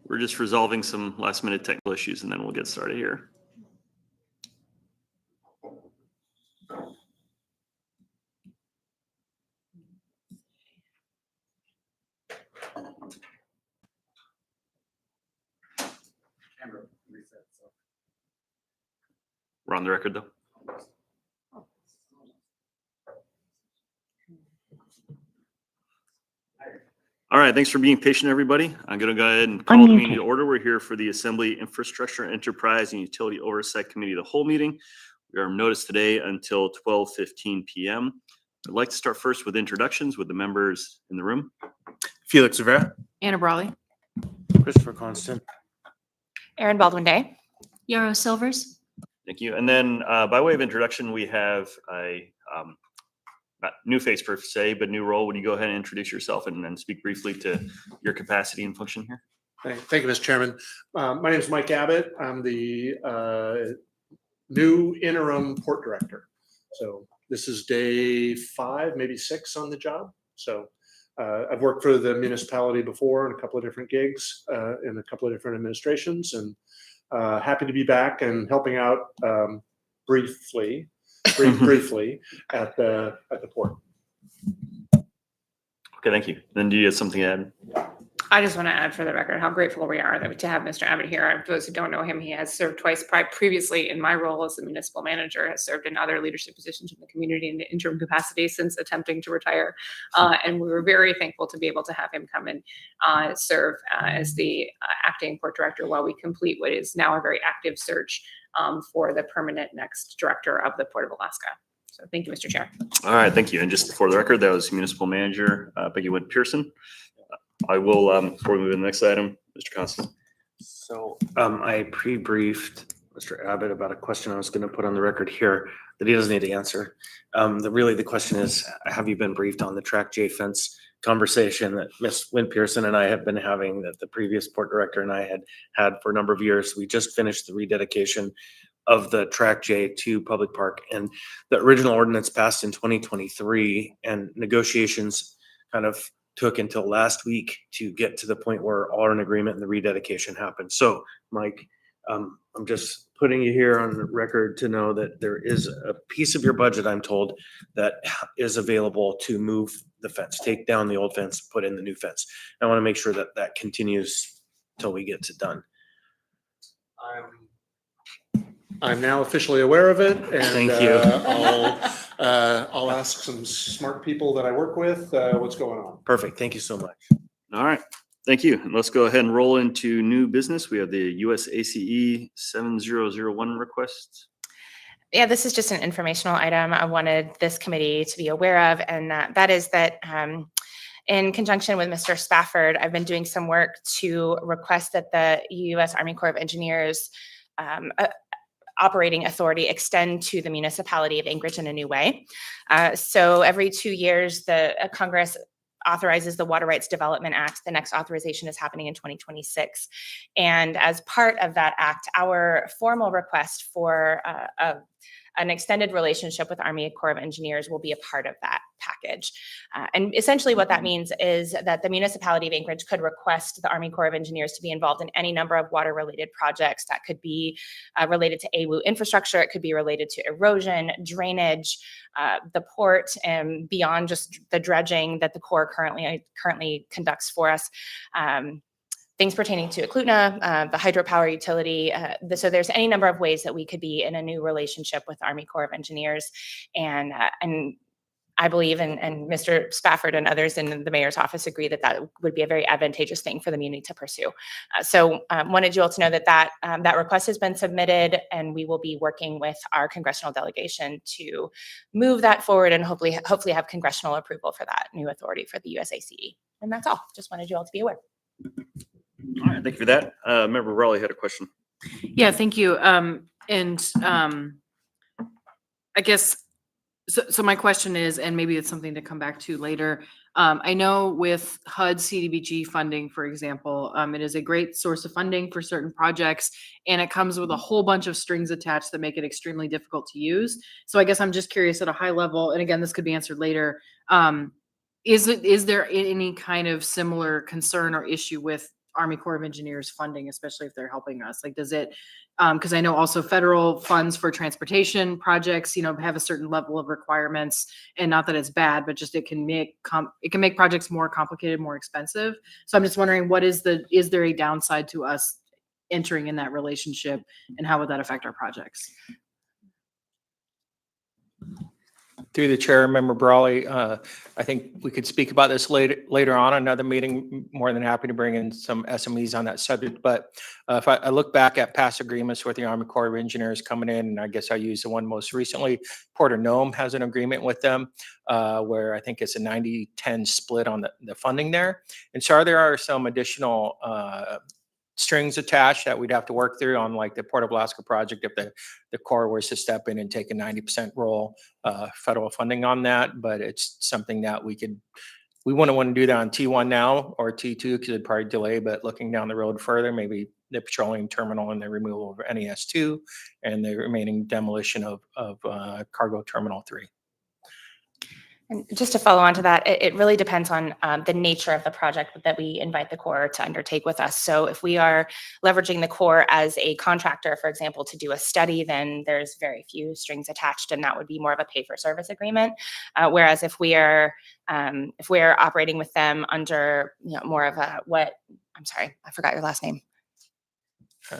We're just resolving some last minute technical issues and then we'll get started here. We're on the record though. All right, thanks for being patient, everybody. I'm going to go ahead and call the meeting to order. We're here for the Assembly Infrastructure, Enterprise, and Utility Oversight Committee of the whole meeting. We are on notice today until 12:15 p.m. I'd like to start first with introductions with the members in the room. Felix Rivera. Anna Brawley. Christopher Constant. Aaron Baldwin Day. Yarrow Silvers. Thank you. And then by way of introduction, we have a not new face per se, but new role. Would you go ahead and introduce yourself and speak briefly to your capacity and function here? Thank you, Mr. Chairman. My name is Mike Abbott. I'm the new interim port director. So this is day 5, maybe 6 on the job. So I've worked for the municipality before in a couple of different gigs in a couple of different administrations, and happy to be back and helping out briefly at the port. Okay, thank you. Then do you have something to add? I just want to add for the record how grateful we are to have Mr. Abbott here. For those who don't know him, he has served twice previously in my role as a municipal manager, has served in other leadership positions in the community in the interim capacity since attempting to retire. And we were very thankful to be able to have him come and serve as the acting port director while we complete what is now a very active search for the permanent next director of the Port of Alaska. So thank you, Mr. Chair. All right, thank you. And just for the record, that was Municipal Manager Becky Wood Pearson. I will, before we move to the next item, Mr. Constant. So I pre-briefed Mr. Abbott about a question I was going to put on the record here that he doesn't need to answer. The question is, have you been briefed on the Track J fence conversation that Ms. Wynn Pearson and I have been having, that the previous port director and I had for a number of years? We just finished the rededication of the Track J to Public Park, and the original ordinance passed in 2023, and negotiations kind of took until last week to get to the point where all are in agreement and the rededication happened. So, Mike, I'm just putting you here on the record to know that there is a piece of your budget, I'm told, that is available to move the fence, take down the old fence, put in the new fence. I want to make sure that that continues till we get to done. I'm now officially aware of it, and Thank you. I'll ask some smart people that I work with what's going on. Perfect. Thank you so much. All right, thank you. And let's go ahead and roll into new business. We have the USACE 7001 request. Yeah, this is just an informational item I wanted this committee to be aware of, and that is that in conjunction with Mr. Spafford, I've been doing some work to request that the U.S. Army Corps of Engineers operating authority extend to the municipality of Anchorage in a new way. So every 2 years, the Congress authorizes the Water Rights Development Act. The next authorization is happening in 2026. And as part of that act, our formal request for an extended relationship with Army Corps of Engineers will be a part of that package. And essentially what that means is that the municipality of Anchorage could request the Army Corps of Engineers to be involved in any number of water-related projects that could be related to AWU infrastructure. It could be related to erosion, drainage, the port, and beyond just the dredging that the Corps currently conducts for us. Things pertaining to Eklutna, the hydropower utility. So there's any number of ways that we could be in a new relationship with Army Corps of Engineers. And I believe, and Mr. Spafford and others in the mayor's office agree that that would be a very advantageous thing for the community to pursue. So wanted you all to know that that request has been submitted, and we will be working with our congressional delegation to move that forward and hopefully have congressional approval for that new authority for the USACE. And that's all. Just wanted you all to be aware. All right, thank you for that. Member Raleigh had a question. Yeah, thank you. I guess, so my question is, and maybe it's something to come back to later. I know with HUD CDBG funding, for example, it is a great source of funding for certain projects, and it comes with a whole bunch of strings attached that make it extremely difficult to use. So I guess I'm just curious at a high level, and again, this could be answered later. Is there any kind of similar concern or issue with Army Corps of Engineers funding, especially if they're helping us? Like, does it, because I know also federal funds for transportation projects, have a certain level of requirements, and not that it's bad, but just it can make projects more complicated, more expensive. So I'm just wondering, is there a downside to us entering in that relationship, and how would that affect our projects? Through the chair, Member Brawley, I think we could speak about this later on another meeting. More than happy to bring in some SMEs on that subject. But if I look back at past agreements with the Army Corps of Engineers coming in, and I guess I use the one most recently, Port of Nome has an agreement with them where I think it's a 90-10 split on the funding there. And so there are some additional strings attached that we'd have to work through on, like the Port of Alaska project, if the Corps was to step in and take a 90% role, federal funding on that. But it's something that we wouldn't want to do that on T1 now or T2 because it'd probably delay. But looking down the road further, maybe the petroleum terminal and the removal of NES2 and the remaining demolition of cargo terminal 3. And just to follow on to that, it really depends on the nature of the project that we invite the Corps to undertake with us. So if we are leveraging the Corps as a contractor, for example, to do a study, then there's very few strings attached, and that would be more of a pay-for-service agreement. Whereas if we are operating with them under more of a I'm sorry, I forgot your last name.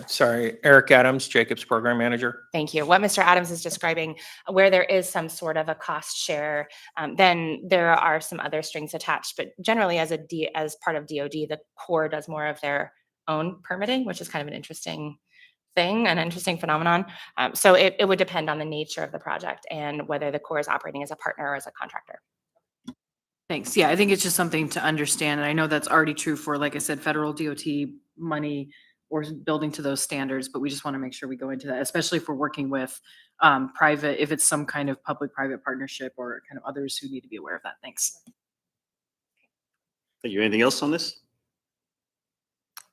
Sorry, Eric Adams, Jacobs Program Manager. Thank you. What Mr. Adams is describing, where there is some sort of a cost share, then there are some other strings attached. But generally, as part of DoD, the Corps does more of their own permitting, which is kind of an interesting thing, an interesting phenomenon. So it would depend on the nature of the project and whether the Corps is operating as a partner or as a contractor. Thanks. Yeah, I think it's just something to understand. And I know that's already true for, like I said, federal DOT money or building to those standards, but we just want to make sure we go into that, especially if we're working with private, if it's some kind of public-private partnership or kind of others who need to be aware of that. Thanks. Thank you. Anything else on this?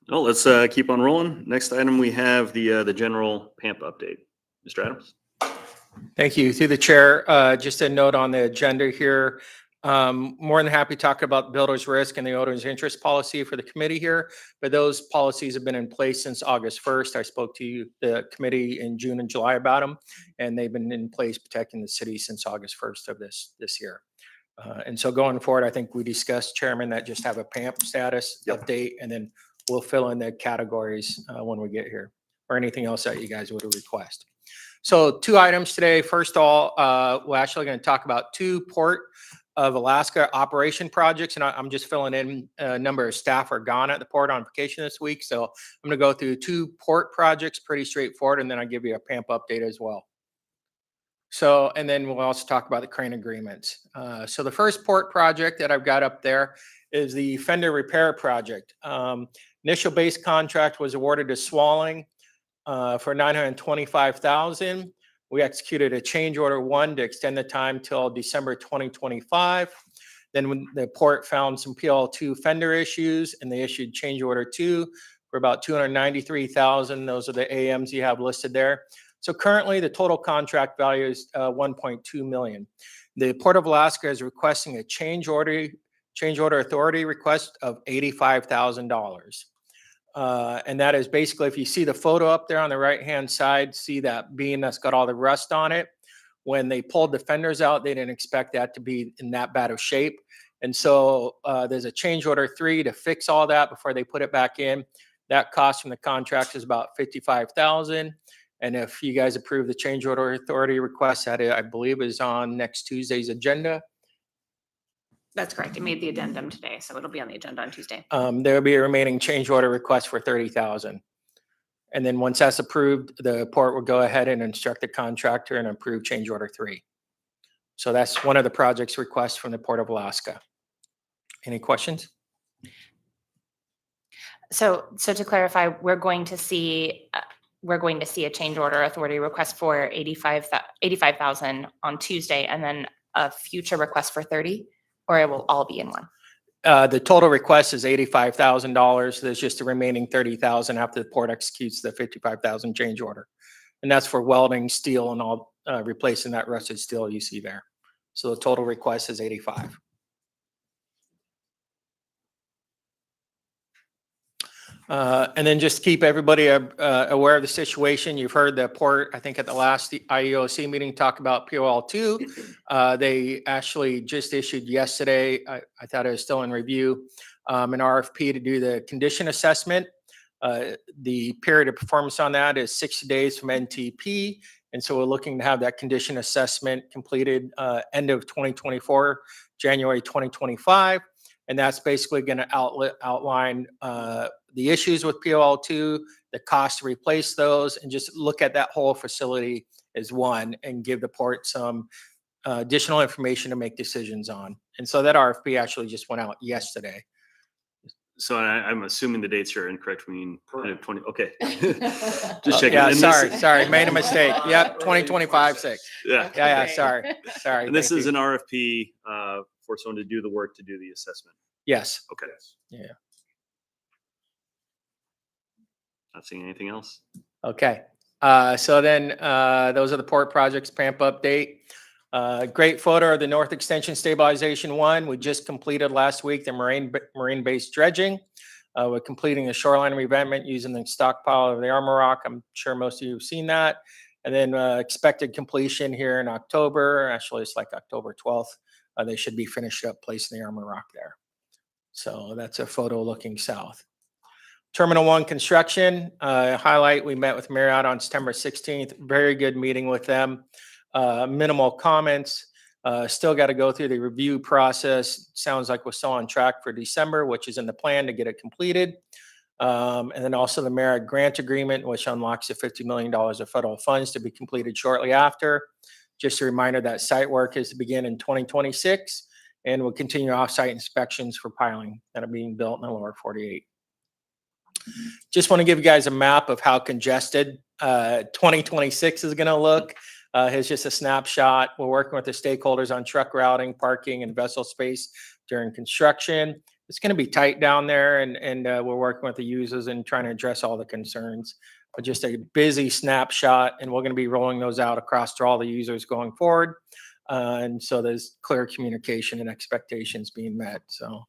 No, let's keep on rolling. Next item, we have the general PAMP update. Mr. Adams. Thank you. Through the chair, just a note on the agenda here. More than happy to talk about builder's risk and the owner's interest policy for the committee here, but those policies have been in place since August 1st. I spoke to the committee in June and July about them, and they've been in place protecting the city since August 1st of this year. And so going forward, I think we discussed, Chairman, that just have a PAMP status update, and then we'll fill in the categories when we get here, or anything else that you guys would request. So 2 items today. First of all, we're actually going to talk about 2 Port of Alaska operation projects, and I'm just filling in. A number of staff are gone at the port on vacation this week, so I'm going to go through 2 port projects, pretty straightforward, and then I'll give you a PAMP update as well. So, and then we'll also talk about the crane agreements. So the first port project that I've got up there is the fender repair project. Initial base contract was awarded to Swalling for $925,000. We executed a change order 1 to extend the time till December 2025. Then when the port found some PL2 fender issues, and they issued change order 2 for about $293,000. Those are the AMs you have listed there. So currently the total contract value is $1.2 million. The Port of Alaska is requesting a change order authority request of $85,000. And that is basically, if you see the photo up there on the right-hand side, see that beam that's got all the rust on it. When they pulled the fenders out, they didn't expect that to be in that bad of shape. And so there's a change order 3 to fix all that before they put it back in. That cost from the contract is about $55,000. And if you guys approve the change order authority request, that I believe is on next Tuesday's agenda. That's correct. It made the addendum today, so it'll be on the agenda on Tuesday. There will be a remaining change order request for $30,000. And then once that's approved, the port will go ahead and instruct the contractor and approve change order 3. So that's one of the project's requests from the Port of Alaska. Any questions? So to clarify, we're going to see a change order authority request for $85,000 on Tuesday, and then a future request for $30,000, or it will all be in one. The total request is $85,000. There's just the remaining $30,000 after the port executes the $55,000 change order, and that's for welding, steel, and all replacing that rusted steel you see there. So the total request is $85,000. And then just keep everybody aware of the situation. You've heard the port, I think at the last IEOC meeting, talk about POL2. They actually just issued yesterday, I thought it was still in review, an RFP to do the condition assessment. The period of performance on that is 60 days from NTP. And so we're looking to have that condition assessment completed end of 2024, January 2025. And that's basically going to outline the issues with POL2, the cost to replace those, and just look at that whole facility as one and give the port some additional information to make decisions on. And so that RFP actually just went out yesterday. So I'm assuming the dates are incorrect. We mean kind of 20. Okay. Just checking. Yeah, And sorry, made a mistake. Yep, 2025 6. Yeah. Yeah, sorry. And this thank is you. an RFP for someone to do the work to do the assessment. Yes. Okay. Yeah. Not seeing anything else. Okay. So then those are the port projects, PAMP update. Great photo of the North Extension Stabilization 1. We just completed last week the marine-based dredging. We're completing the shoreline revetment using the stockpile of the armor rock. I'm sure most of you have seen that. And then expected completion here in October. Actually, it's like October 12th. They should be finished up placing the armor rock there. So that's a photo looking south. Terminal 1 construction highlight. We met with Marriott on September 16th. Very good meeting with them. Minimal comments. Still got to go through the review process. Sounds like we're still on track for December, which is in the plan to get it completed. And then also the Marriott grant agreement, which unlocks the $50 million of federal funds to be completed shortly after. Just a reminder that site work is to begin in 2026, and we'll continue off-site inspections for piling that are being built in the lower 48. Just want to give you guys a map of how congested 2026 is going to look. Here's just a snapshot. We're working with the stakeholders on truck routing, parking, and vessel space during construction. It's going to be tight down there, and we're working with the users and trying to address all the concerns. But just a busy snapshot, and we're going to be rolling those out across to all the users going forward. And so there's clear communication and expectations being met. So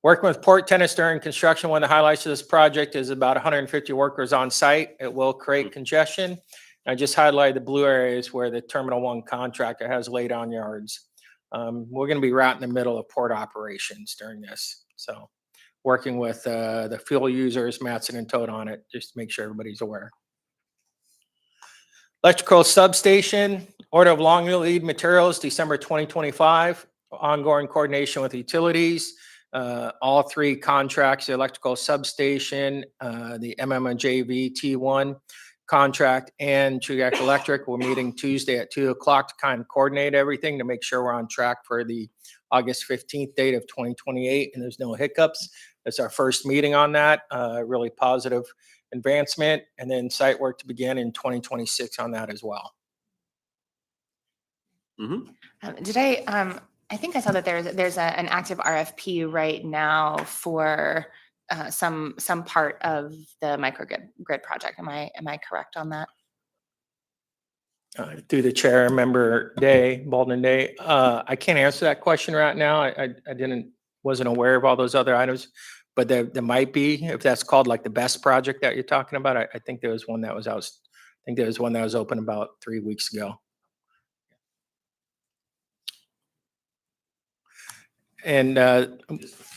working with port tenants during construction, one of the highlights of this project is about 150 workers on site. It will create congestion. I just highlighted the blue areas where the Terminal 1 contractor has laid on yards. We're going to be right in the middle of port operations during this. So working with the fuel users, Matson and Toad on it, just to make sure everybody's aware. Electrical substation, order of long lead materials, December 2025. Ongoing coordination with utilities. All three contracts, the electrical substation, the MMJV T1 contract, and Chugach Electric. We're meeting Tuesday at 2 o'clock to kind of coordinate everything to make sure we're on track for the August 15th date of 2028 and there's no hiccups. It's our first meeting on that, really positive advancement, and then site work to begin in 2026 on that as well. Mm-hmm. I think I saw that there's an active RFP right now for some part of the microgrid project. Am I correct on that? Through the chair, member Day, Baldwin Day, I can't answer that question right now. I wasn't aware of all those other items, but there might be, if that's called like the best project that you're talking about. I think there was one that was out. I think there was one that was open about 3 weeks ago. And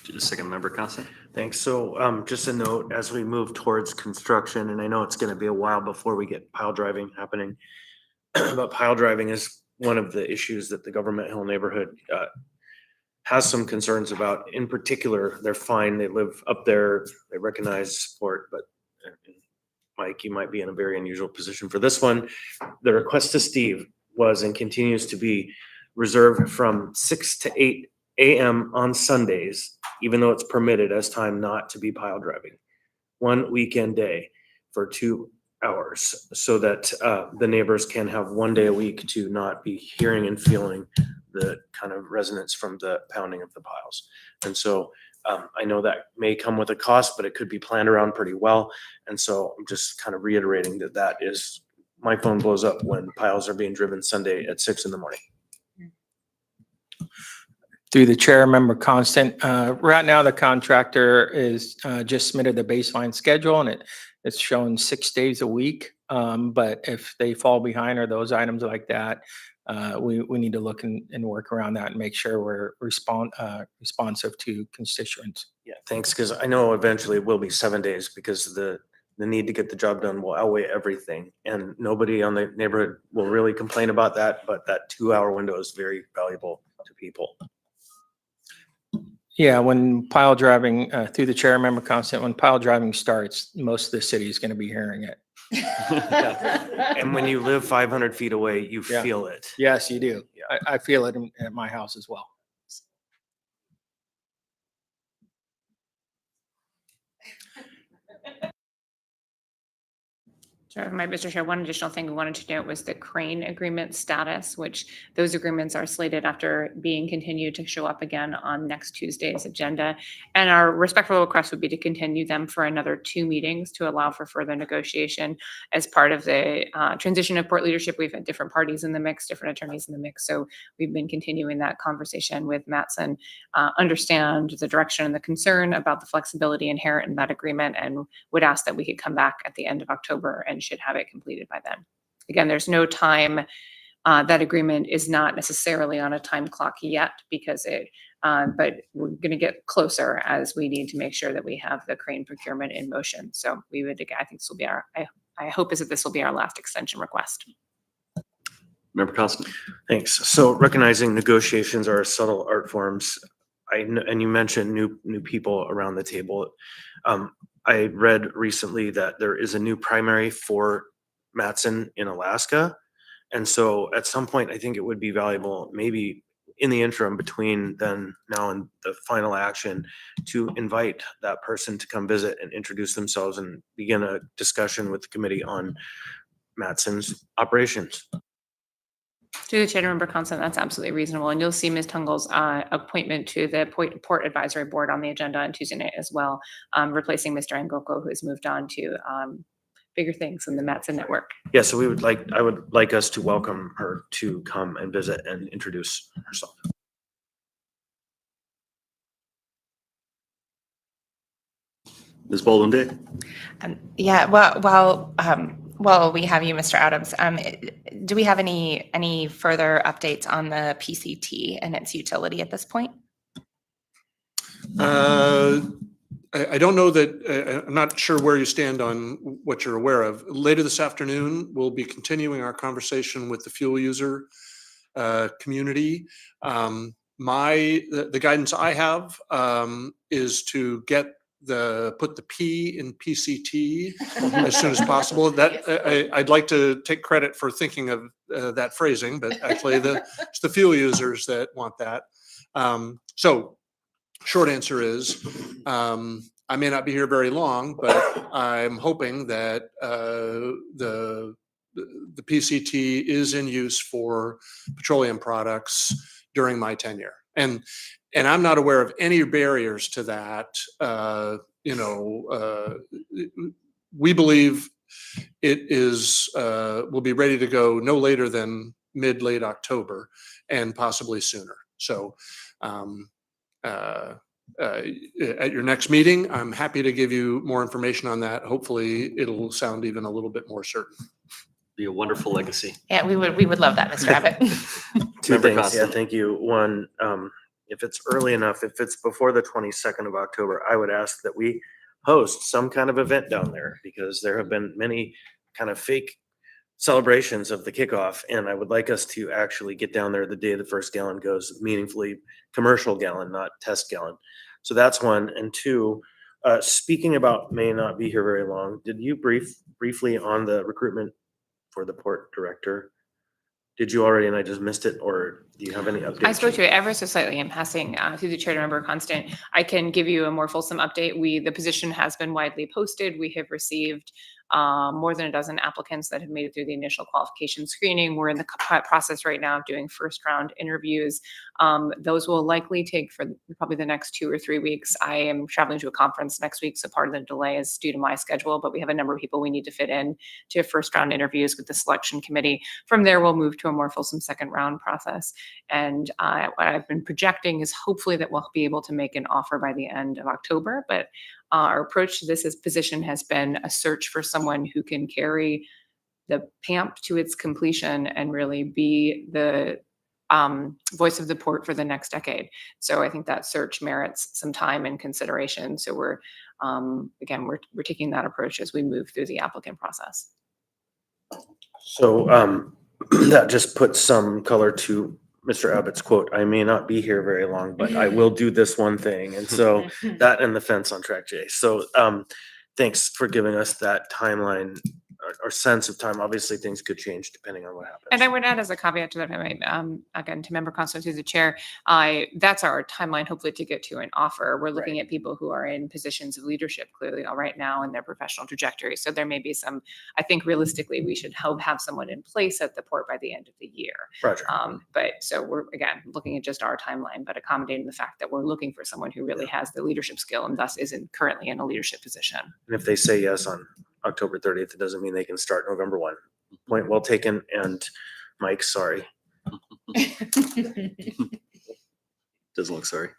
Just a second, member Constant. Thanks. So just a note, as we move towards construction, and I know it's going to be a while before we get pile driving happening, but pile driving is one of the issues that the Government Hill neighborhood has some concerns about. In particular, they're fine. They live up there. They recognize support, but Mike, you might be in a very unusual position for this one. The request to Steve was and continues to be reserved from 6 to 8 a.m. on Sundays, even though it's permitted as time not to be pile driving. One weekend day for 2 hours so that the neighbors can have one day a week to not be hearing and feeling the kind of resonance from the pounding of the piles. And so I know that may come with a cost, but it could be planned around pretty well. And so I'm just kind of reiterating that is, my phone blows up when piles are being driven Sunday at 6 in the morning. Through the chair, Member Constant, right now the contractor is just submitted the baseline schedule and it's showing 6 days a week. But if they fall behind or those items like that, we need to look and work around that and make sure we're responsive to constituents. Yeah, thanks, because I know eventually it will be 7 days because the need to get the job done will outweigh everything. And nobody on the neighborhood will really complain about that, but that 2-hour window is very valuable to people. Yeah, when pile driving, through the chair, Member Constant, when pile driving starts, most of the city is going to be hearing it. And when you live 500 feet away, you Yeah. feel it. Yes, you do. Yeah. I feel it at my house as well. Sure, Mr. Chair, one additional thing we wanted to note was the crane agreement status, which those agreements are slated after being continued to show up again on next Tuesday's agenda. And our respectful request would be to continue them for another 2 meetings to allow for further negotiation as part of the transition of port leadership. We've had different parties in the mix, different attorneys in the mix. So we've been continuing that conversation with Mattson, understand the direction and the concern about the flexibility inherent in that agreement, and would ask that we could come back at the end of October and should have it completed by then. Again, there's no time. That agreement is not necessarily on a time clock yet because but we're going to get closer as we need to make sure that we have the crane procurement in motion. So we would, I think this will be I hope is that this will be our last extension request. Member Constant. Thanks. So recognizing negotiations are subtle art forms, and you mentioned new people around the table. I read recently that there is a new primary for Mattson in Alaska. And so at some point, I think it would be valuable, maybe in the interim between now and the final action, to invite that person to come visit and introduce themselves and begin a discussion with the committee on Mattson's operations. To the chair, Member Constant, that's absolutely reasonable. And you'll see Ms. Tungle's appointment to the Port Advisory Board on the agenda on Tuesday night as well, replacing Mr. Angoko, who has moved on to bigger things in the Mattson network. Yeah, so I would like us to welcome her to come and visit and introduce herself. Ms. Baldwin Day. Yeah, well, we have you, Mr. Adams. Do we have any further updates on the PCT and its utility at this point? I don't know that, I'm not sure where you stand on what you're aware of. Later this afternoon, we'll be continuing our conversation with the fuel user community. The guidance I have is to put the P in PCT as soon as possible. That I'd like to take credit for thinking of that phrasing, but actually it's the fuel users that want that. So short answer is, I may not be here very long, but I'm hoping that the PCT is in use for petroleum products during my tenure. And I'm not aware of any barriers to that. We believe it will be ready to go no later than late October and possibly sooner. So at your next meeting, I'm happy to give you more information on that. Hopefully it'll sound even a little bit more certain. Be a wonderful legacy. Yeah, we would love that, Mr. Abbott. Two Member things. Yeah, Constant. thank you. One, if it's early enough, if it's before the 22nd of October, I would ask that we host some kind of event down there, because there have been many kind of fake celebrations of the kickoff. And I would like us to actually get down there the day the first gallon goes, meaningfully commercial gallon, not test gallon. So that's one. And two, speaking about may not be here very long, did you briefly on the recruitment for the port director? Did you already and I just missed it, or do you have any updates? I spoke to it ever so slightly in passing through the chair to Member Constant. I can give you a more fulsome update. The position has been widely posted. We have received more than a dozen applicants that have made it through the initial qualification screening. We're in the process right now of doing first round interviews. Those will likely take for probably the next 2 or 3 weeks. I am traveling to a conference next week, so part of the delay is due to my schedule, but we have a number of people we need to fit in to first round interviews with the selection committee. From there, we'll move to a more fulsome second round process. And what I've been projecting is hopefully that we'll be able to make an offer by the end of October. But our approach to this position has been a search for someone who can carry the PAMP to its completion and really be the voice of the port for the next decade. So I think that search merits some time and consideration. So we're again, we're taking that approach as we move through the applicant process. So that just puts some color to Mr. Abbott's quote, "I may not be here very long, but I will do this one thing." And so that and the fence on track J. So thanks for giving us that timeline or sense of time. Obviously, things could change depending on what happens. And I would add as a caveat to that, again, to member Constance, who's the chair, that's our timeline, hopefully, to get to an offer. We're looking at people who are in positions of leadership clearly right now in their professional trajectory. So there may be some, I think realistically, we should have someone in place at the port by the end of the year. Roger. But so we're, again, looking at just our timeline, but accommodating the fact that we're looking for someone who really has the leadership skill and thus isn't currently in a leadership position. And if they say yes on October 30th, it doesn't mean they can start November 1. Point well taken. And Mike, sorry. Doesn't look sorry.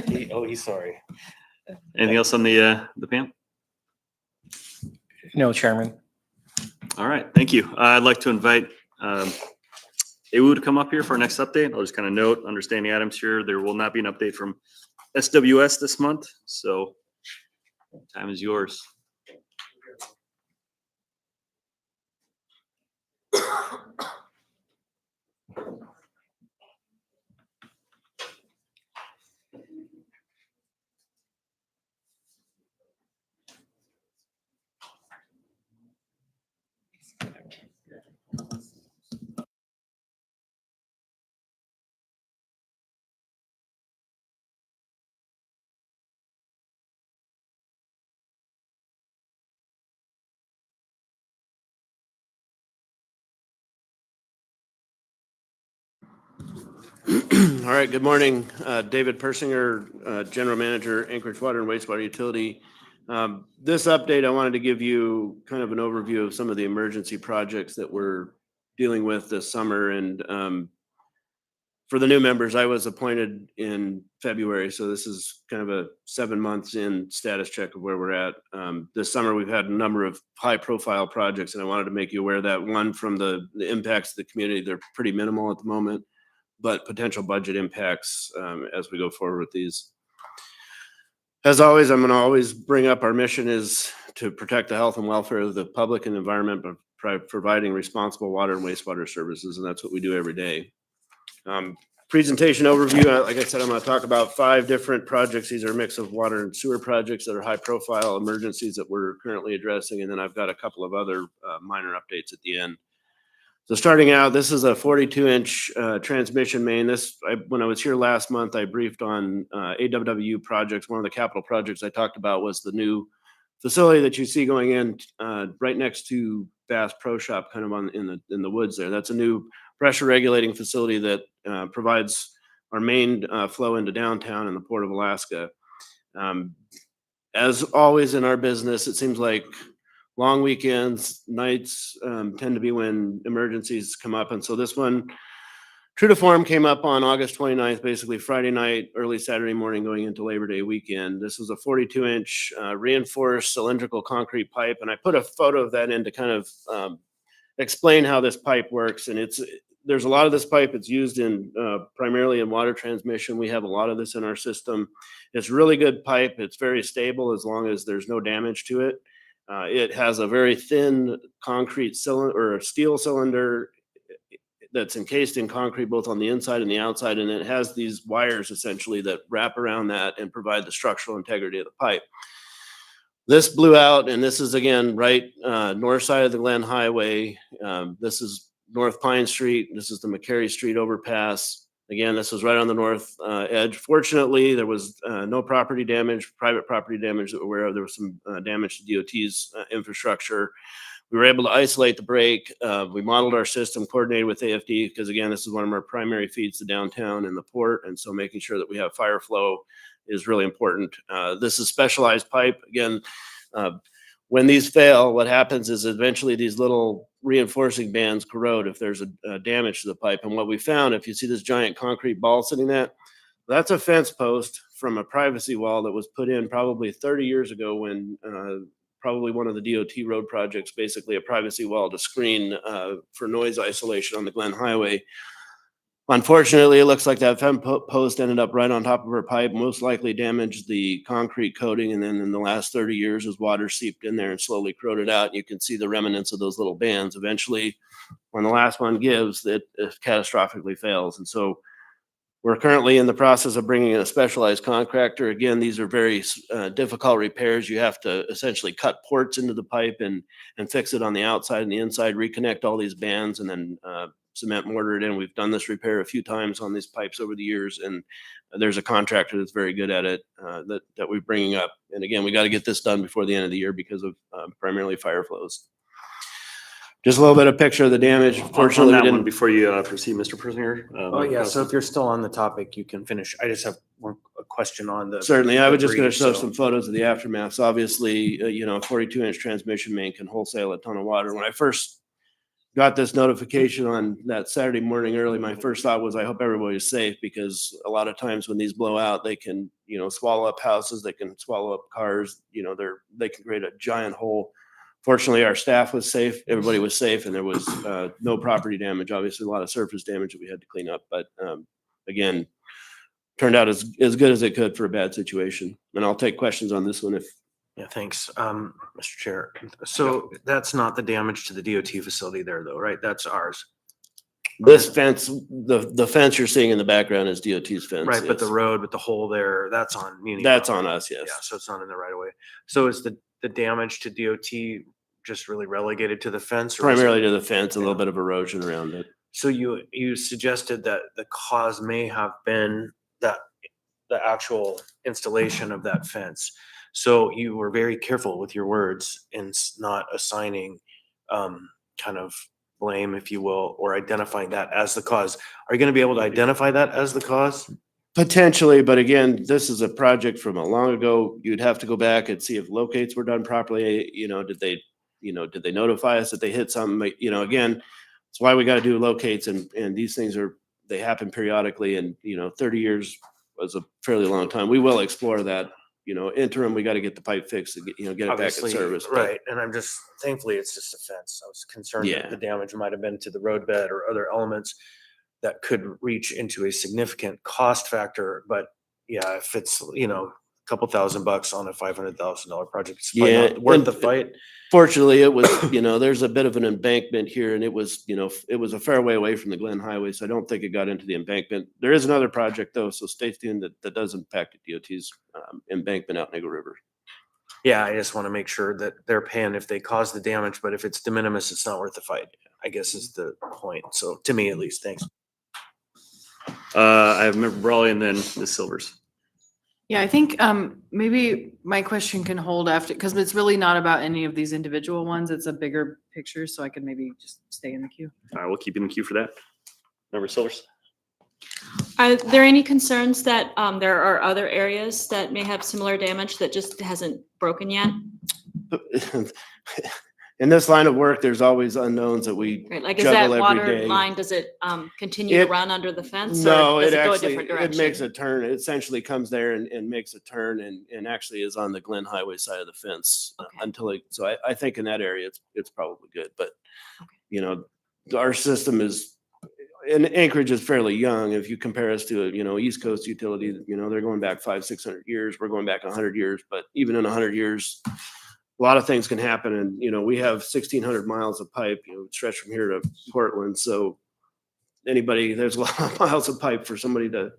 He's sorry. Anything else on the PAM? No, Chairman. All right, thank you. I'd like to invite Ewu to come up here for our next update. I'll just kind of note, understanding items here, there will not be an update from SWS this month, so time is yours. All right, good morning. David Persinger, General Manager, Anchorage Water and Wastewater Utility. This update, I wanted to give you kind of an overview of some of the emergency projects that we're dealing with this summer. And for the new members, I was appointed in February, so this is kind of a 7 months in status check of where we're at. This summer, we've had a number of high-profile projects, and I wanted to make you aware of that. One, from the impacts to the community, they're pretty minimal at the moment, but potential budget impacts as we go forward with these. As always, I'm going to always bring up our mission is to protect the health and welfare of the public and environment by providing responsible water and wastewater services, and that's what we do every day. Presentation overview, like I said, I'm going to talk about 5 different projects. These are a mix of water and sewer projects that are high profile emergencies that we're currently addressing, and then I've got a couple of other minor updates at the end. So starting out, this is a 42-inch transmission main. When I was here last month, I briefed on AWW projects. One of the capital projects I talked about was the new facility that you see going in right next to Bass Pro Shop, kind of in the woods there. That's a new pressure regulating facility that provides our main flow into downtown and the Port of Alaska. As always in our business, it seems like long weekends, nights tend to be when emergencies come up. And so this one, true to form, came up on August 29th, basically Friday night, early Saturday morning going into Labor Day weekend. This was a 42-inch reinforced cylindrical concrete pipe. And I put a photo of that in to kind of explain how this pipe works. And there's a lot of this pipe. It's used in primarily in water transmission. We have a lot of this in our system. It's really good pipe. It's very stable as long as there's no damage to it. It has a very thin concrete cylinder or a steel cylinder that's encased in concrete both on the inside and the outside, and it has these wires essentially that wrap around that and provide the structural integrity of the pipe. This blew out, and this is again right north side of the Glen Highway. This is North Pine Street. This is the McCary Street overpass. Again, this was right on the north edge. Fortunately, there was no property damage, private property damage that we're aware of. There was some damage to DOT's infrastructure. We were able to isolate the break. We modeled our system, coordinated with AFD, because again, this is one of our primary feeds to downtown and the port. And so making sure that we have fire flow is really important. This is specialized pipe. Again, when these fail, what happens is eventually these little reinforcing bands corrode if there's a damage to the pipe. And what we found, if you see this giant concrete ball sitting there, that's a fence post from a privacy wall that was put in probably 30 years ago when probably one of the DOT road projects, basically a privacy wall to screen for noise isolation on the Glen Highway. Unfortunately, it looks like that fence post ended up right on top of her pipe, most likely damaged the concrete coating. And then in the last 30 years, as water seeped in there and slowly corroded out, you can see the remnants of those little bands. Eventually, when the last one gives, it catastrophically fails. And so we're currently in the process of bringing in a specialized contractor. Again, these are very difficult repairs. You have to essentially cut ports into the pipe and fix it on the outside and the inside, reconnect all these bands, and then cement mortar it in. We've done this repair a few times on these pipes over the years, and there's a contractor that's very good at it that we're bringing up. And again, we got to get this done before the end of the year because of primarily fire flows. Just a little bit of picture of the damage. Fortunately, on we that one didn't. before you proceed, Mr. Persinger. Oh, yeah. So if you're still on the topic, you can finish. I just have a question on the. Certainly, I was just going to breach, show so- some photos of the aftermath. So obviously, a 42-inch transmission main can wholesale a ton of water. When I first got this notification on that Saturday morning early, my first thought was, I hope everybody's safe, because a lot of times when these blow out, they can, swallow up houses, they can swallow up cars, they can create a giant hole. Fortunately, our staff was safe, everybody was safe, and there was no property damage. Obviously, a lot of surface damage that we had to clean up, but again, turned out as good as it could for a bad situation. And I'll take questions on this one if. Yeah, thanks, Mr. Chair. So that's not the damage to the DOT facility there, though, right? That's ours. This fence, the fence you're seeing in the background is DOT's fence. Right, but the yes. road with the hole there, that's on Muni. That's on property. us, yes. Yeah, so it's not in the right of way. So is the damage to DOT just really relegated to the fence? Or is it- Primarily to the fence, a little Yeah. bit of erosion around it. So you suggested that the cause may have been that the actual installation of that fence. So you were very careful with your words in not assigning kind of blame, if you will, or identifying that as the cause. Are you going to be able to identify that as the cause? Potentially, but again, this is a project from a long ago. You'd have to go back and see if locates were done properly. Did they notify us that they hit something? Again, that's why we got to do locates, and these things they happen periodically, and 30 years was a fairly long time. We will explore that. Interim, we got to get the pipe fixed and get it back in Obviously, service. but- right. And thankfully, it's just a fence. I was concerned Yeah. that the damage might have been to the roadbed or other elements that could reach into a significant cost factor. But yeah, if it's, a couple $1,000 on a $500,000 project, it's probably Yeah, not worth and- the fight. Fortunately, it was, there's a bit of an embankment here, and it was a fair way away from the Glen Highway, so I don't think it got into the embankment. There is another project though, so stay tuned that does impact DOT's embankment out in Eagle River. Yeah, I just want to make sure that they're paying if they cause the damage, but if it's de minimis, it's not worth the fight, I guess is the point. So to me, at least, thanks. I have Member Brawley and then the Silvers. Yeah, I think maybe my question can hold after, because it's really not about any of these individual ones. It's a bigger picture, so I could maybe just stay in the queue. All right, we'll keep you in the queue for that. Member Silvers. Are there any concerns that there are other areas that may have similar damage that just hasn't broken yet? In this line of work, there's always unknowns that we Right, like is juggle that every water day. line, does it continue It- to run under the fence? No, or does it it go a actually, different it makes direction? a turn. It essentially comes there and makes a turn and actually is on the Glen Highway side of the fence Okay. so I think in that area, it's probably good. But, our system and Anchorage is fairly young. If you compare us to, East Coast utility, they're going back 500-600 years. We're going back 100 years, but even in 100 years, a lot of things can happen. And, we have 1,600 miles of pipe, stretched from here to Portland. So there's a lot of miles of pipe for somebody to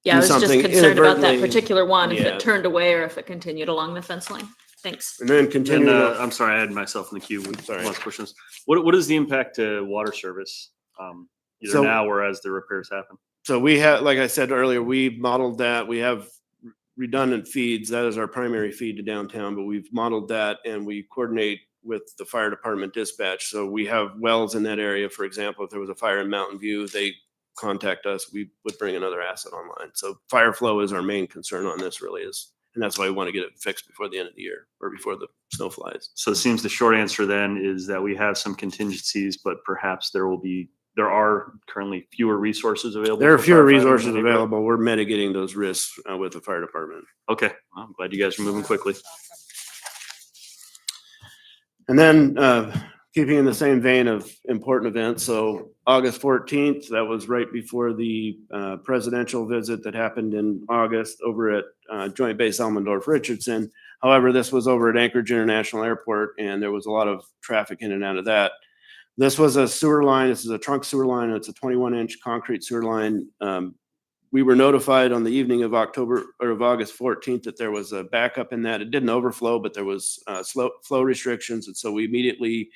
Yeah, do I was just something concerned about that inadvertently. particular one, if Yeah. it turned away or if it continued along the fence line. Thanks. And then And continue. I'm sorry, I had myself in the queue. Sorry. Lots of questions. What is the impact to water service? Either So- now or as the repairs happen? So we have, like I said earlier, we modeled that. We have redundant feeds. That is our primary feed to downtown, but we've modeled that and we coordinate with the fire department dispatch. So we have wells in that area. For example, if there was a fire in Mountain View, they contact us, we would bring another asset online. So fire flow is our main concern on this really is, and that's why we want to get it fixed before the end of the year or before the snow flies. So it seems the short answer then is that we have some contingencies, but perhaps there are currently fewer resources available. There are for fewer firefighters in resources the neighborhood. available. We're mitigating those risks with the fire department. Okay, well, I'm glad you guys are moving quickly. And then keeping in the same vein of important events, so August 14th, that was right before the presidential visit that happened in August over at Joint Base Elmendorf-Richardson. However, this was over at Anchorage International Airport, and there was a lot of traffic in and out of that. This was a sewer line. This is a trunk sewer line. It's a 21-inch concrete sewer line. We were notified on the evening of August 14th that there was a backup in that. It didn't overflow, but there was flow restrictions. And so we immediately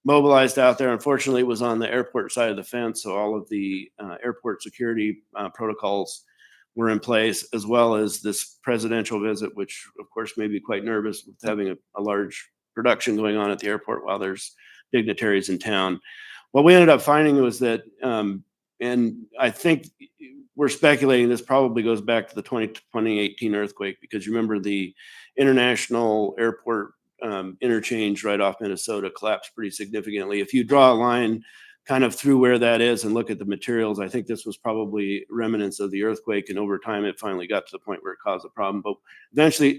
mobilized out there. Unfortunately, it was on the airport side of the fence. So all of the airport security protocols were in place, as well as this presidential visit, which of course made me quite nervous with having a large production going on at the airport while there's dignitaries in town. What we ended up finding was that, and I think we're speculating this probably goes back to the 2018 earthquake, because you remember the international airport interchange right off Minnesota collapsed pretty significantly. If you draw a line kind of through where that is and look at the materials, I think this was probably remnants of the earthquake, and over time it finally got to the point where it caused a problem. But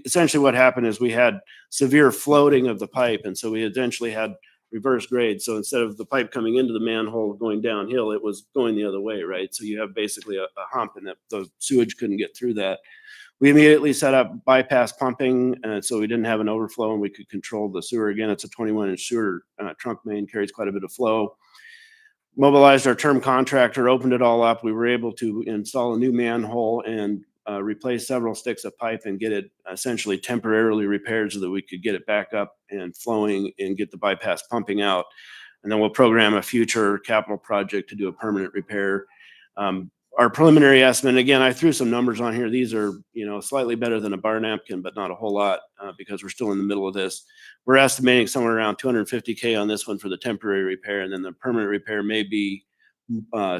essentially what happened is we had severe floating of the pipe, and so we eventually had reverse grade. So instead of the pipe coming into the manhole going downhill, it was going the other way, right? So you have basically a hump, and that the sewage couldn't get through that. We immediately set up bypass pumping, so we didn't have an overflow and we could control the sewer. Again, it's a 21-inch sewer trunk main, carries quite a bit of flow. Mobilized our term contractor, opened it all up. We were able to install a new manhole and replace several sticks of pipe and get it essentially temporarily repaired so that we could get it back up and flowing and get the bypass pumping out. And then we'll program a future capital project to do a permanent repair. Our preliminary estimate, again, I threw some numbers on here. These are, slightly better than a bar napkin, but not a whole lot because we're still in the middle of this. We're estimating somewhere around $250K on this one for the temporary repair. And then the permanent repair may be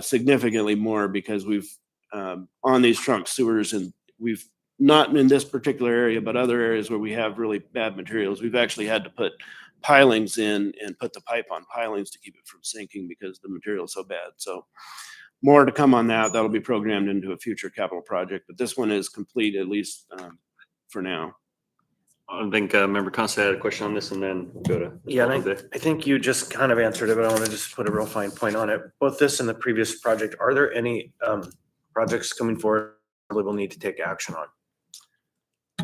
significantly more because we've on these trunk sewers, and we've not in this particular area, but other areas where we have really bad materials, we've actually had to put pilings in and put the pipe on pilings to keep it from sinking because the material is so bad. So more to come on that. That'll be programmed into a future capital project, but this one is complete, at least for now. I think Member Constant had a question on this, and then we'll go to. Yeah, and I think you just kind of answered it, but I want to just put a real fine point on it. Both this and the previous project, are there any projects coming forward that we'll need to take action on?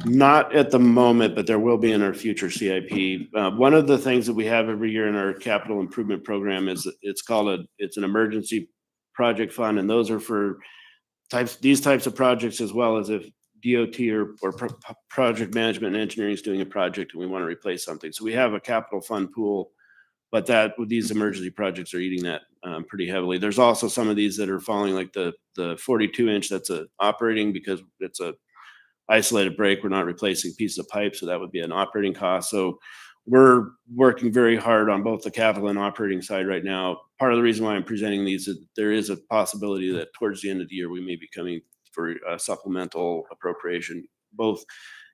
Not at the moment, but there will be in our future CIP. One of the things that we have every year in our capital improvement program is it's an emergency project fund, and those are for these types of projects, as well as if DOT or project management and engineering is doing a project and we want to replace something. So we have a capital fund pool, but these emergency projects are eating that pretty heavily. There's also some of these that are falling, like the 42-inch that's operating because it's a isolated break. We're not replacing pieces of pipe, so that would be an operating cost. So we're working very hard on both the capital and operating side right now. Part of the reason why I'm presenting these is there is a possibility that towards the end of the year we may be coming for a supplemental appropriation, both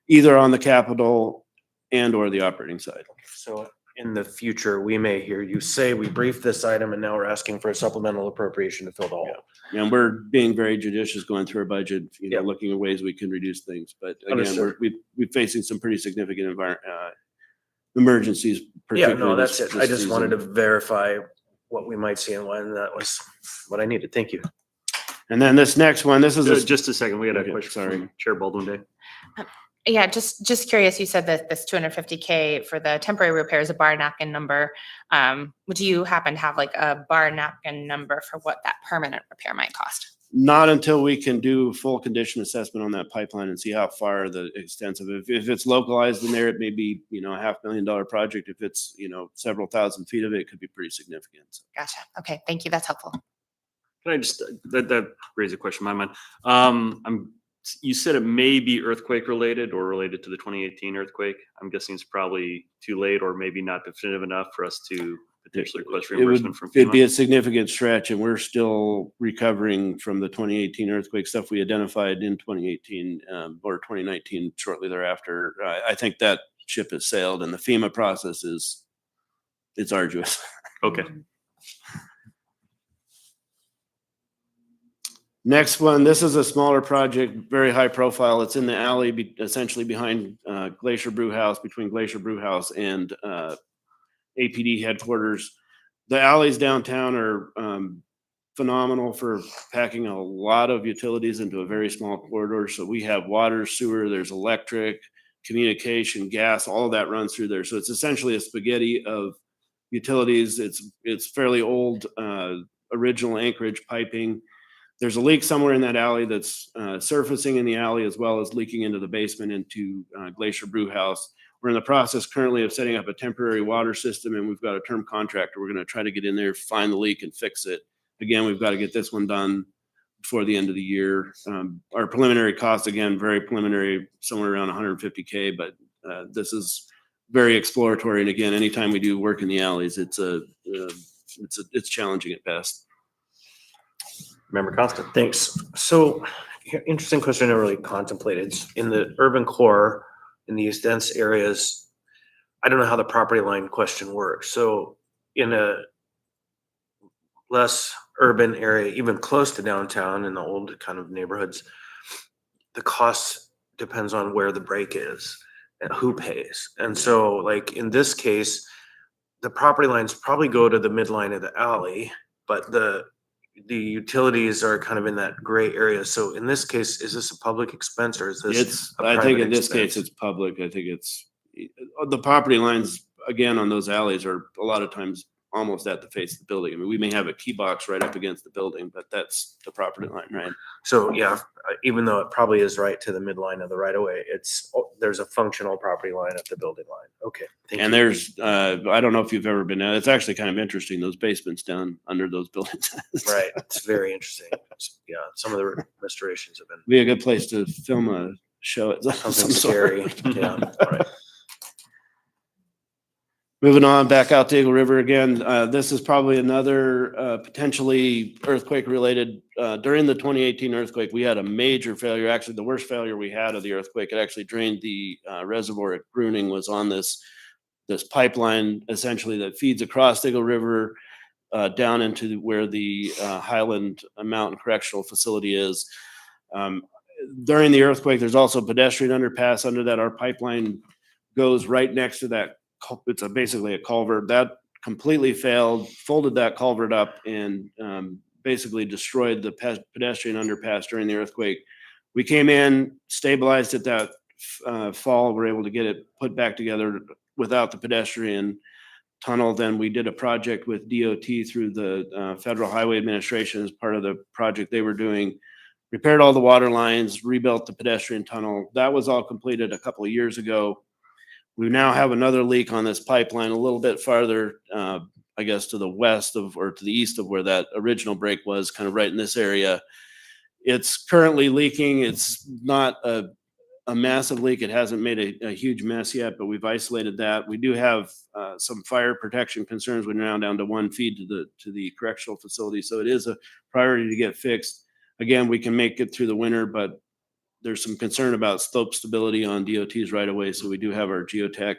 either on the capital and or the operating side. So in the future, we may hear you say, we briefed this item and now we're asking for a supplemental appropriation to fill the hole. Yeah. And we're being very judicious going through our budget, Yeah. looking at ways we can reduce things. But again, Understood. we're facing some pretty significant emergencies. Yeah, no, particularly that's this it. I just season. wanted to verify what we might see and when. That was what I needed. Thank you. And then this next one, this is Just a second, we had a Okay, question sorry. from Chair Baldwin Day. Yeah, just curious, you said that this 250K for the temporary repair is a bar napkin number. Would you happen to have like a bar napkin number for what that permanent repair might cost? Not until we can do full condition assessment on that pipeline and see how far the extensive, if it's localized in there, it may be, a $500,000 project. If it's, several thousand feet of it, it could be pretty significant. Gotcha. Okay, thank you. That's helpful. Can I just, that raised a question in my mind. You said it may be earthquake related or related to the 2018 earthquake. I'm guessing it's probably too late or maybe not definitive enough for us to potentially request reimbursement from It'd be FEMA. a significant stretch, and we're still recovering from the 2018 earthquake stuff we identified in 2018 or 2019 shortly thereafter. I think that ship has sailed, and the FEMA process it's arduous. Okay. Next one, this is a smaller project, very high profile. It's in the alley, essentially behind Glacier Brew House, between Glacier Brew House and APD headquarters. The alleys downtown are phenomenal for packing a lot of utilities into a very small corridor. So we have water, sewer, there's electric, communication, gas, all of that runs through there. So it's essentially a spaghetti of utilities. It's fairly old, original Anchorage piping. There's a leak somewhere in that alley that's surfacing in the alley as well as leaking into the basement into Glacier Brew House. We're in the process currently of setting up a temporary water system, and we've got a term contractor. We're going to try to get in there, find the leak, and fix it. Again, we've got to get this one done before the end of the year. Our preliminary cost, again, very preliminary, somewhere around 150K, but this is very exploratory. And again, anytime we do work in the alleys, it's challenging at best. Member Constant. Thanks. So interesting question I never really contemplated. In the urban core, in these dense areas, I don't know how the property line question works. So in a less urban area, even close to downtown in the old kind of neighborhoods, the cost depends on where the break is and who pays. And so like in this case, the property lines probably go to the midline of the alley, but the utilities are kind of in that gray area. So in this case, is this a public expense or is this? I think in this case, it's public. I think it's the property lines, again, on those alleys are a lot of times almost at the face of the building. I mean, we may have a key box right up against the building, but that's the property line, right? So yeah, even though it probably is right to the midline of the right of way, there's a functional property line at the building line. Okay. Thank And you. there's, I don't know if you've ever been out, it's actually kind of interesting, those basements down under those buildings. Right. It's very interesting. Yeah. Some of the restorations have been Be a good place to film a show. At something some scary. sort. Yeah. Right. Moving on back out to Eagle River again, this is probably another potentially earthquake related. During the 2018 earthquake, we had a major failure. Actually, the worst failure we had of the earthquake. It actually drained the reservoir at Bruning, was on this pipeline essentially that feeds across Eagle River down into where the Highland Mountain Correctional Facility is. During the earthquake, there's also a pedestrian underpass under that. Our pipeline goes right next to that. It's basically a culvert that completely failed, folded that culvert up, and basically destroyed the pedestrian underpass during the earthquake. We came in, stabilized it that fall, were able to get it put back together without the pedestrian tunnel. Then we did a project with DOT through the Federal Highway Administration as part of the project they were doing, repaired all the water lines, rebuilt the pedestrian tunnel. That was all completed a couple of years ago. We now have another leak on this pipeline a little bit farther, I guess, to the west of, or to the east of where that original break was, kind of right in this area. It's currently leaking. It's not a massive leak. It hasn't made a huge mess yet, but we've isolated that. We do have some fire protection concerns. We're now down to one feed to the correctional facility. So it is a priority to get fixed. Again, we can make it through the winter, but there's some concern about slope stability on DOT's right away. So we do have our geotech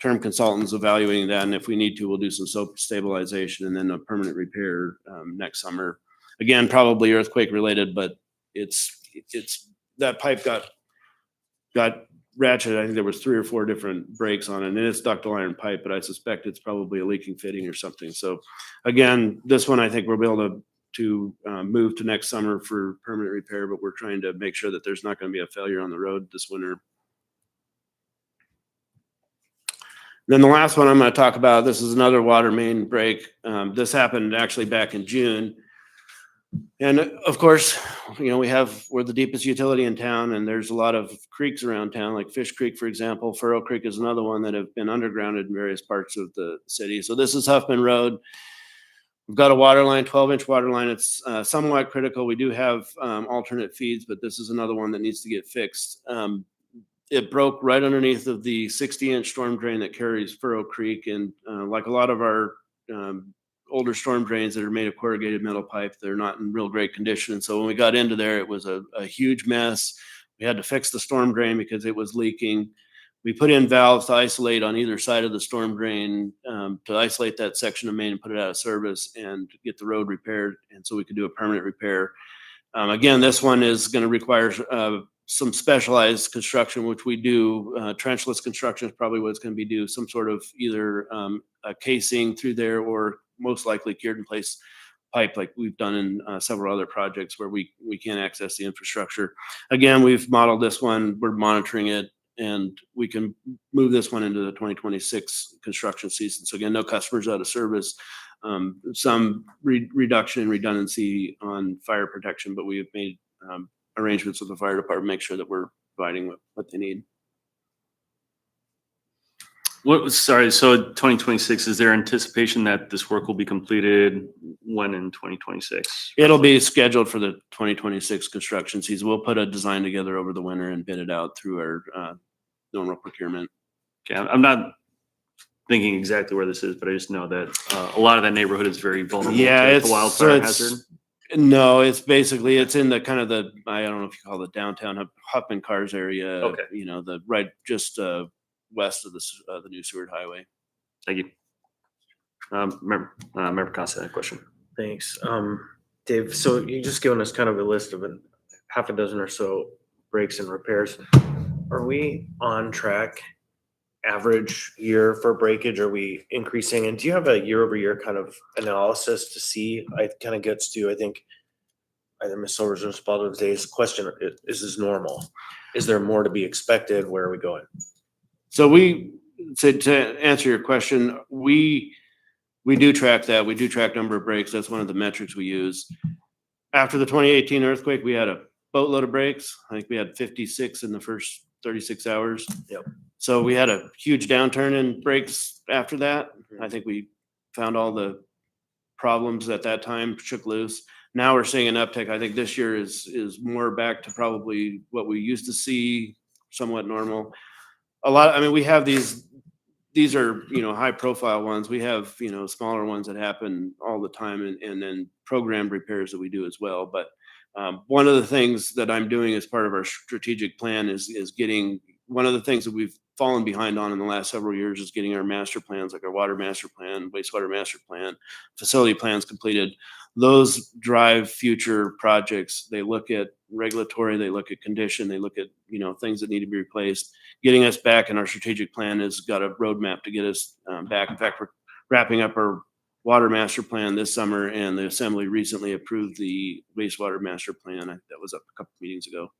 term consultants evaluating that. And if we need to, we'll do some slope stabilization and then a permanent repair next summer. Again, probably earthquake related, but it's that pipe got ratcheted. I think there was 3 or 4 different breaks on it, and it's ductile iron pipe, but I suspect it's probably a leaking fitting or something. So again, this one, I think we'll be able to move to next summer for permanent repair, but we're trying to make sure that there's not going to be a failure on the road this winter. Then the last one I'm going to talk about, this is another water main break. This happened actually back in June. And of course, you know, we're the deepest utility in town, and there's a lot of creeks around town, like Fish Creek, for example. Furrow Creek is another one that have been undergrounded in various parts of the city. So this is Huffman Road. We've got a water line, 12-inch water line. It's somewhat critical. We do have alternate feeds, but this is another one that needs to get fixed. It broke right underneath of the 60-inch storm drain that carries Furrow Creek. And like a lot of our older storm drains that are made of corrugated metal pipe, they're not in real great condition. And so when we got into there, it was a huge mess. We had to fix the storm drain because it was leaking. We put in valves to isolate on either side of the storm drain to isolate that section of main and put it out of service and get the road repaired. And so we could do a permanent repair. Again, this one is going to require some specialized construction, which we do. Trenchless construction is probably what it's going to be do. Some sort of either a casing through there or most likely cured in place pipe like we've done in several other projects where we can't access the infrastructure. Again, we've modeled this one. We're monitoring it. And we can move this one into the 2026 construction season. So again, no customers out of service, some reduction in redundancy on fire protection, but we have made arrangements with the fire department, make sure that we're providing what they need. Sorry, so 2026, is there anticipation that this work will be completed when in 2026? It'll be scheduled for the 2026 construction season. We'll put a design together over the winter and bid it out through our normal procurement. Okay, I'm not thinking exactly where this is, but I just know that a lot of that neighborhood is very vulnerable to the wildfire hazard. No, it's basically, it's in the kind of the, I don't know if you call it downtown Huffman Cars area. Okay. You know, the right just west of the new Seward Highway. Thank you. Member Costa had a question. Thanks. Dave, so you just given us kind of a list of half a dozen or so breaks and repairs. Are we on track average year for breakage? Are we increasing? And do you have a year over year kind of analysis to see? It kind of gets to, I think, either Ms. Silver's or Ms. Baldwin's question, is this normal? Is there more to be expected? Where are we going? So to answer your question, we do track that. We do track number of breaks. That's one of the metrics we use. After the 2018 earthquake, we had a boatload of breaks. I think we had 56 in the first 36 hours. Yep. So we had a huge downturn in breaks after that. I think we found all the problems at that time, shook loose. Now we're seeing an uptick. I think this year is more back to probably what we used to see, somewhat normal. We have these are, high profile ones. We have, smaller ones that happen all the time and then programmed repairs that we do as well. But one of the things that I'm doing as part of our strategic plan is getting, one of the things that we've fallen behind on in the last several years is getting our master plans, like our water master plan, wastewater master plan, facility plans completed. Those drive future projects. They look at regulatory, they look at condition, they look at, things that need to be replaced. Getting us back in our strategic plan has got a roadmap to get us back. In fact, we're wrapping up our water master plan this summer, and the assembly recently approved the wastewater master plan. That was up a couple meetings ago.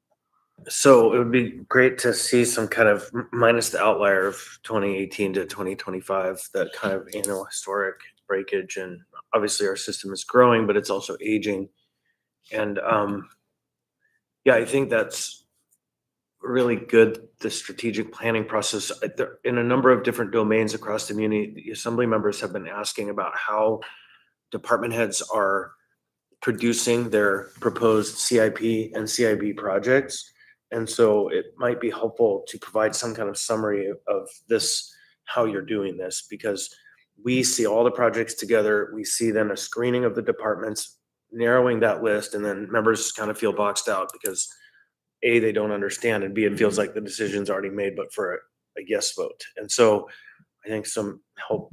So it would be great to see some kind of, minus the outlier of 2018 to 2025, that kind of annual historic breakage. And obviously our system is growing, but it's also aging. And I think that's really good, the strategic planning process. In a number of different domains across the community, the assembly members have been asking about how department heads are producing their proposed CIP and CIB projects. And so it might be helpful to provide some kind of summary of this, how you're doing this, because we see all the projects together. We see then a screening of the departments, narrowing that list, and then members kind of feel boxed out because A, they don't understand, and B, it feels like the decision's already made, but for a yes vote. And so I think some help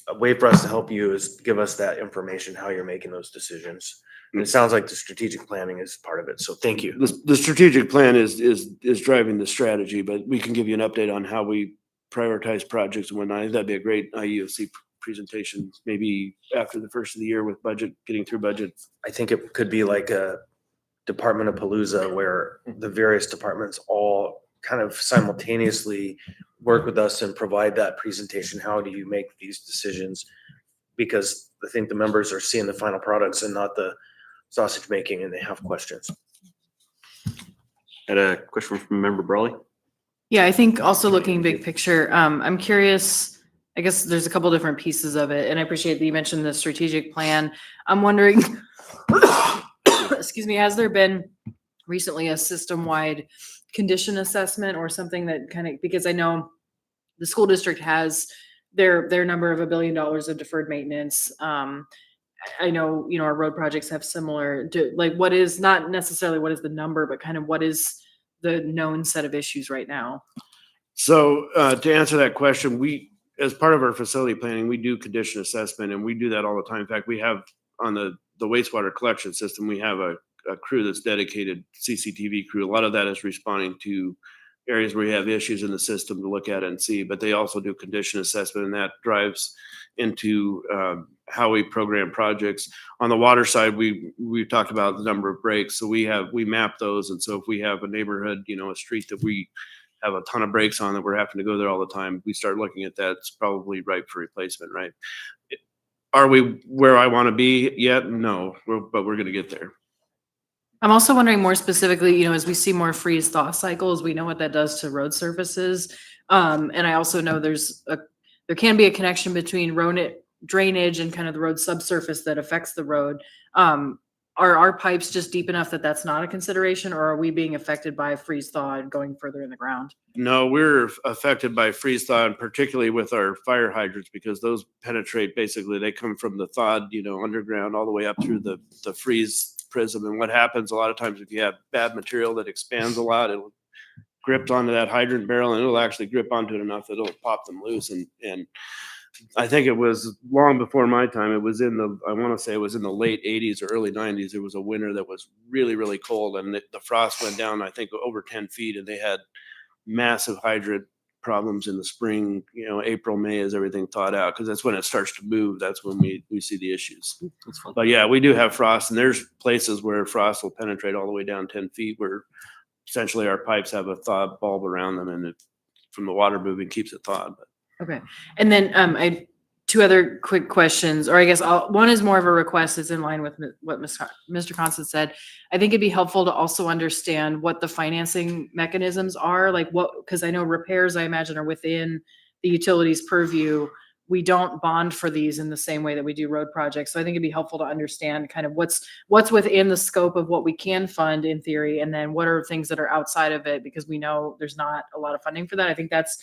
a way for us to help you is give us that information, how you're making those decisions. And it sounds like the strategic planning is part of it. So thank you. The strategic plan is driving the strategy, but we can give you an update on how we prioritize projects and whatnot. That'd be a great IUFC presentation, maybe after the first of the year with budget, getting through budget. I think it could be like a Department of Palooza where the various departments all kind of simultaneously work with us and provide that presentation. How do you make these decisions? Because I think the members are seeing the final products and not the sausage making, and they have questions. Had a question from Member Brawley. Yeah, I think also looking big picture, I'm curious, I guess there's a couple different pieces of it, and I appreciate that you mentioned the strategic plan. I'm wondering, excuse me, has there been recently a system-wide condition assessment or something that kind of, because I know the school district has their number of $1 billion of deferred maintenance. I know, our road projects have similar, like what is, not necessarily what is the number, but kind of what is the known set of issues right now? So to answer that question, as part of our facility planning, we do condition assessment, and we do that all the time. In fact, we have on the wastewater collection system, we have a crew that's dedicated, CCTV crew. A lot of that is responding to areas where you have issues in the system to look at and see, but they also do condition assessment, and that drives into how we program projects. On the water side, we've talked about the number of breaks. So we map those. And so if we have a neighborhood, a street that we have a ton of breaks on that we're having to go there all the time, we start looking at that. It's probably ripe for replacement, right? Are we where I want to be yet? No, but we're going to get there. I'm also wondering more specifically, as we see more freeze thaw cycles, we know what that does to road surfaces. And I also know there can be a connection between road drainage and kind of the road subsurface that affects the road. Are our pipes just deep enough that that's not a consideration, or are we being affected by freeze thaw and going further in the ground? No, we're affected by freeze thaw, and particularly with our fire hydrants, because those penetrate, basically they come from the thawed, underground all the way up through the freeze prism. And what happens a lot of times, if you have bad material that expands a lot, it'll grip onto that hydrant barrel, and it'll actually grip onto it enough that it'll pop them loose. And I think it was long before my time. It was I want to say it was in the late 80s or early 90s. There was a winter that was really, really cold, and the frost went down, I think, over 10 feet, and they had massive hydrant problems in the spring, April, May, as everything thawed out, because that's when it starts to move. That's when we see the issues. But yeah, we do have frost, and there's places where frost will penetrate all the way down 10 feet, where essentially our pipes have a thaw bulb around them, and from the water moving keeps it thawed. But Okay. And then I two other quick questions, or I guess one is more of a request. It's in line with what Mr. Constance said. I think it'd be helpful to also understand what the financing mechanisms are, like because I know repairs, I imagine, are within the utilities purview. We don't bond for these in the same way that we do road projects. So I think it'd be helpful to understand kind of what's within the scope of what we can fund in theory, and then what are things that are outside of it, because we know there's not a lot of funding for that. I think that's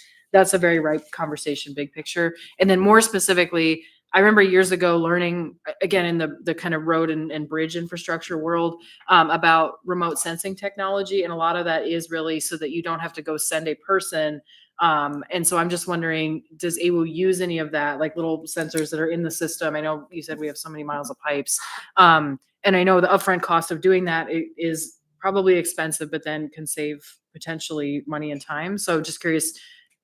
a very ripe conversation, big picture. And then more specifically, I remember years ago learning, again, in the kind of road and bridge infrastructure world, about remote sensing technology. And a lot of that is really so that you don't have to go send a person. And so I'm just wondering, does AWO use any of that, like little sensors that are in the system? I know you said we have so many miles of pipes. And I know the upfront cost of doing that is probably expensive, but then can save potentially money and time. So just curious,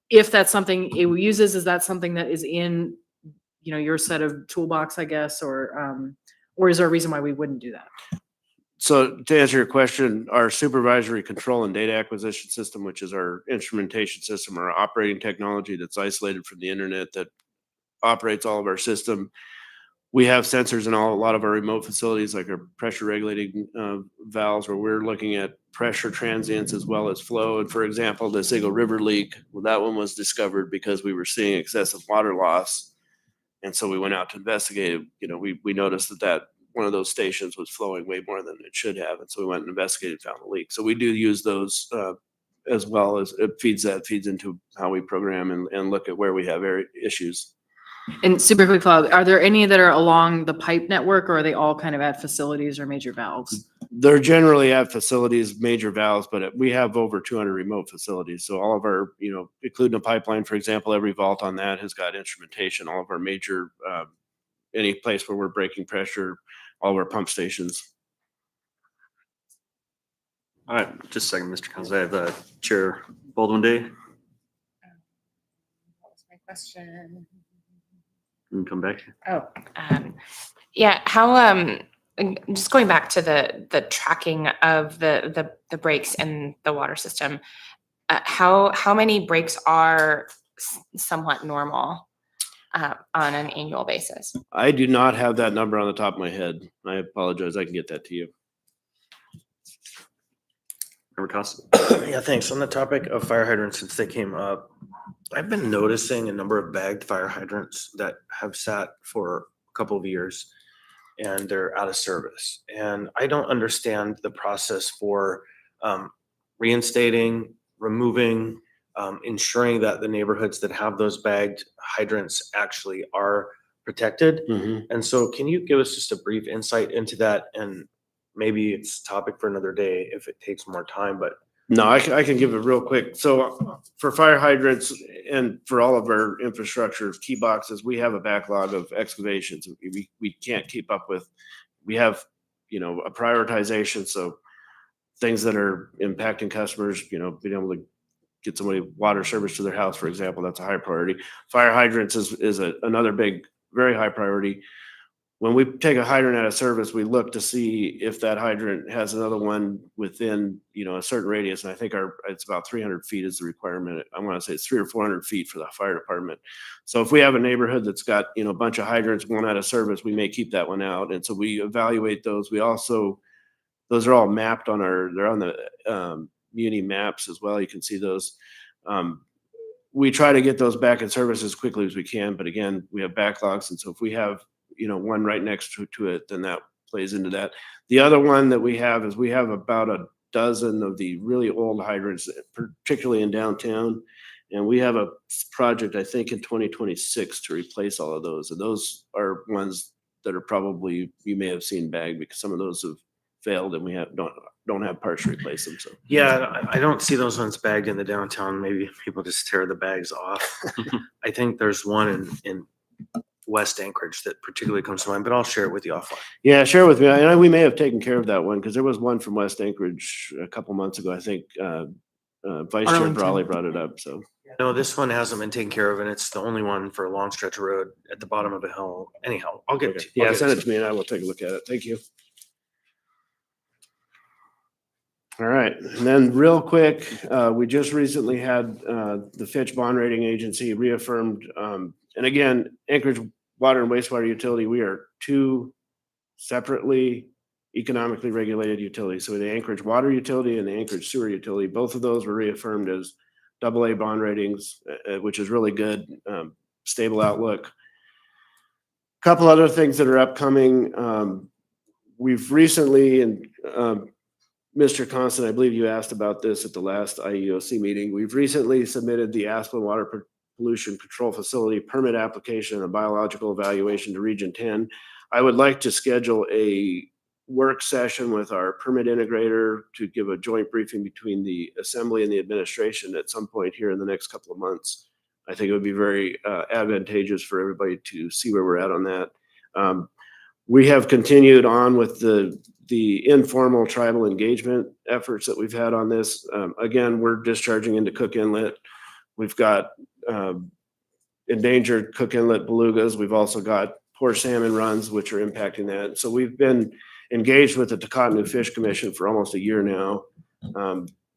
if that's something AWO uses, is that something that is in, your set of toolbox, I guess, or is there a reason why we wouldn't do that? So to answer your question, our supervisory control and data acquisition system, which is our instrumentation system, our operating technology that's isolated from the internet, that operates all of our system. We have sensors in a lot of our remote facilities, like our pressure regulating valves, where we're looking at pressure transients as well as flow. And for example, the Sago River leak, well, that one was discovered because we were seeing excessive water loss. And so we went out to investigate it. We noticed that one of those stations was flowing way more than it should have. And so we went and investigated, found the leak. So we do use those as well, as it feeds into how we program and look at where we have issues. And super quick follow-up, are there any that are along the pipe network, or are they all kind of at facilities or major valves? They're generally at facilities, major valves, but we have over 200 remote facilities. So all of our, including a pipeline, for example, every vault on that has got instrumentation. All of our major, any place where we're breaking pressure, all of our pump stations. All right, just a second, Mr. Constance. I have Chair Baldwin Day. What was my question? You can come back. Yeah, how just going back to the tracking of the breaks in the water system, how many breaks are somewhat normal on an annual basis? I do not have that number on the top of my head. I apologize. I can get that to you. Member Costa. Yeah, thanks. On the topic of fire hydrants, since they came up, I've been noticing a number of bagged fire hydrants that have sat for a couple of years and they're out of service. And I don't understand the process for reinstating, removing, ensuring that the neighborhoods that have those bagged hydrants actually are protected. And so can you give us just a brief insight into that? And maybe it's topic for another day if it takes more time, but No, I can give it real quick. So for fire hydrants and for all of our infrastructure key boxes, we have a backlog of excavations. We can't keep up with. We have, a prioritization. So things that are impacting customers, being able to get somebody water service to their house, for example, that's a high priority. Fire hydrants is another big, very high priority. When we take a hydrant out of service, we look to see if that hydrant has another one within, a certain radius. And I think it's about 300 feet is the requirement. I want to say it's 300 or 400 feet for the fire department. So if we have a neighborhood that's got, a bunch of hydrants going out of service, we may keep that one out. And so we evaluate those. We also, those are all mapped they're on the muni maps as well. You can see those. We try to get those back in service as quickly as we can. But again, we have backlogs. And so if we have, one right next to it, then that plays into that. The other one that we have is we have about a dozen of the really old hydrants, particularly in downtown. And we have a project, I think, in 2026 to replace all of those. And those are ones that are probably, you may have seen bagged because some of those have failed and we don't have parts to replace them. So yeah, I don't see those ones bagged in the downtown. Maybe people just tear the bags off. I think there's one in West Anchorage that particularly comes to mind, but I'll share it with you offline. yeah, share with me. I know we may have taken care of that one because there was one from West Anchorage a couple months ago. I think Vice Chair Arlington. Brawley brought it up. So No, this one hasn't been taken care of, and it's the only one for a long stretch of road at the bottom of a hill. Anyhow, I'll get okay. it. Yeah, send it to me and I will take a look at it. Thank you. All right, and then real quick, we just recently had the Fitch Bond Rating Agency reaffirmed, and again, Anchorage Water and Wastewater Utility, we are two separately economically regulated utilities. So the Anchorage Water Utility and the Anchorage Sewer Utility, both of those were reaffirmed as AA bond ratings, which is really good, stable outlook. Couple other things that are upcoming. We've recently, and Mr. Constant, I believe you asked about this at the last IEOC meeting. We've recently submitted the Aspen Water Pollution Control Facility permit application and a biological evaluation to Region 10. I would like to schedule a work session with our permit integrator to give a joint briefing between the assembly and the administration at some point here in the next couple of months. I think it would be very advantageous for everybody to see where we're at on that. We have continued on with the informal tribal engagement efforts that we've had on this. Again, we're discharging into Cook Inlet. We've got endangered Cook Inlet belugas. We've also got poor salmon runs, which are impacting that. So we've been engaged with the Takotanu Fish Commission for almost a year now.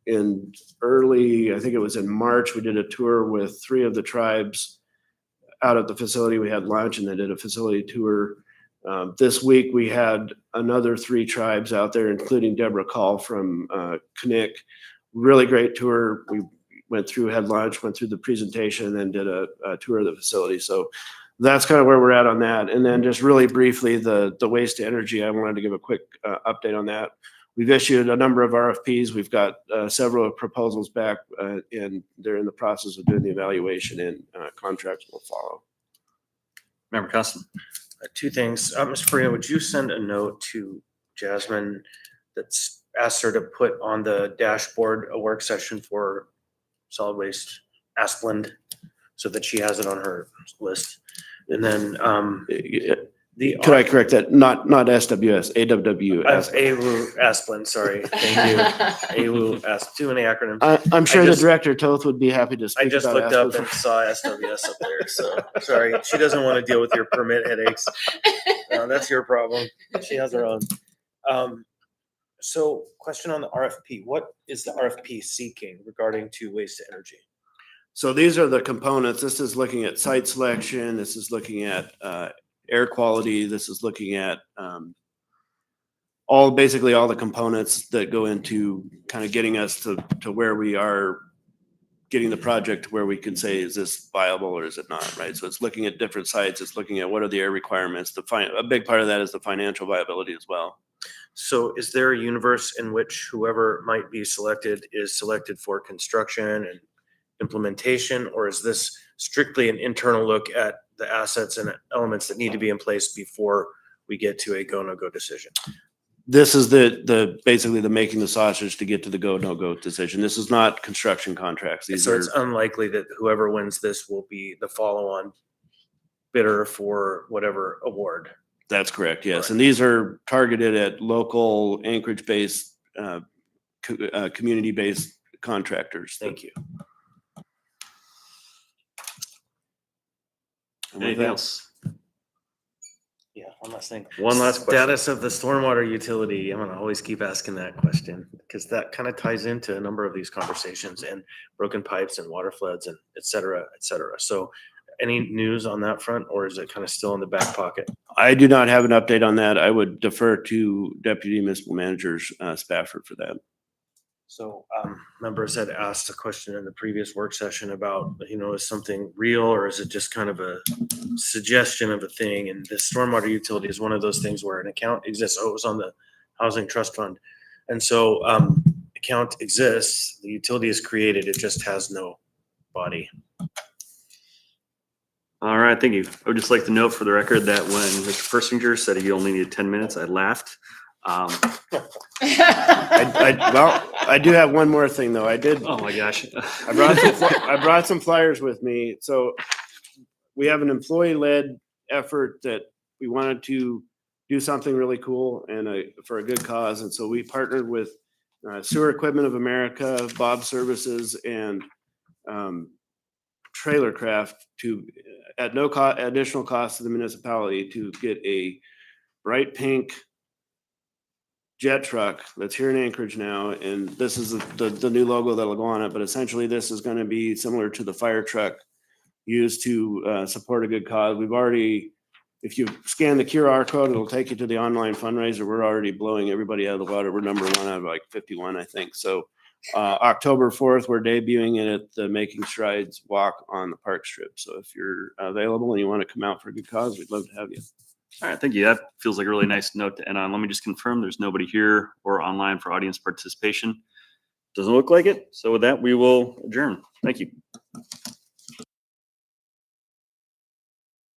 In early, I think it was in March, we did a tour with 3 of the tribes out at the facility. We had lunch and then did a facility tour. This week we had another 3 tribes out there, including Deborah Call from Knik. Really great tour. We went through, had lunch, went through the presentation, and then did a tour of the facility. So that's kind of where we're at on that. And then just really briefly, the waste to energy, I wanted to give a quick update on that. We've issued a number of RFPs. We've got several proposals back, and they're in the process of doing the evaluation, and contracts will follow. Member Custom. 2 things. Mr. Farina, would you send a note to Jasmine that's asked her to put on the dashboard a work session for solid waste Asplund so that she has it on her list? And then Could I correct that? Not SWS, AWWS. AWU Asplund, sorry. Thank you. AWU Asplund. Too many acronyms. I'm sure just- the Director Toth would be happy to speak I just about looked up Aspen. and saw SWS up there, so sorry. She doesn't want to deal with your permit headaches. No, that's your problem. She has her own. So question on the RFP. What is the RFP seeking regarding to waste to energy? So these are the components. This is looking at site selection. This is looking at air quality. This is looking at basically all the components that go into kind of getting us to where we are getting the project to where we can say, is this viable or is it not, right? So it's looking at different sites, it's looking at what are the air requirements, a big part of that is the financial viability as well. So is there a universe in which whoever might be selected is selected for construction and implementation, or is this strictly an internal look at the assets and elements that need to be in place before we get to a go, no go decision? This is the basically the making the sausage to get to the go, no go decision. This is not construction contracts. These So are, it's unlikely that whoever wins this will be the follow-on bidder for whatever award. that's correct, yes. Right. And these are targeted at local Anchorage-based, community-based contractors. Thank you. And with Anything that- else? Yeah, one last thing. One last question. Status of the stormwater utility. I'm gonna always keep asking that question because that kind of ties into a number of these conversations and broken pipes and water floods and et cetera, et cetera. So any news on that front, or is it kind of still in the back pocket? I do not have an update on that. I would defer to Deputy Municipal Manager Spafford for that. So members had asked a question in the previous work session about, is something real or is it just kind of a suggestion of a thing? And the stormwater utility is one of those things where an account exists. Oh, it was on the housing trust fund. And so account exists, the utility is created, it just has no body. All right, thank you. I would just like to note for the record that when Mr. Persinger said he only needed 10 minutes, I laughed. I do have one more thing though. Oh my gosh. I brought some flyers with me. So we have an employee-led effort that we wanted to do something really cool and for a good cause. And so we partnered with Sewer Equipment of America, Bob Services, and Trailer Craft to, at no additional cost to the municipality, to get a bright pink jet truck that's here in Anchorage now, and this is the new logo that'll go on it, but essentially this is going to be similar to the fire truck used to support a good cause. We've already, if you scan the QR code, it'll take you to the online fundraiser. We're already blowing everybody out of the water. We're number one out of like 51, I think. So October 4th, we're debuting it at the Making Strides Walk on the Park Strip. So if you're available and you want to come out for a good cause, we'd love to have you. All right, thank you. That feels like a really nice note to end on. Let me just confirm there's nobody here or online for audience participation. Doesn't look like it. So with that, we will adjourn. Thank you.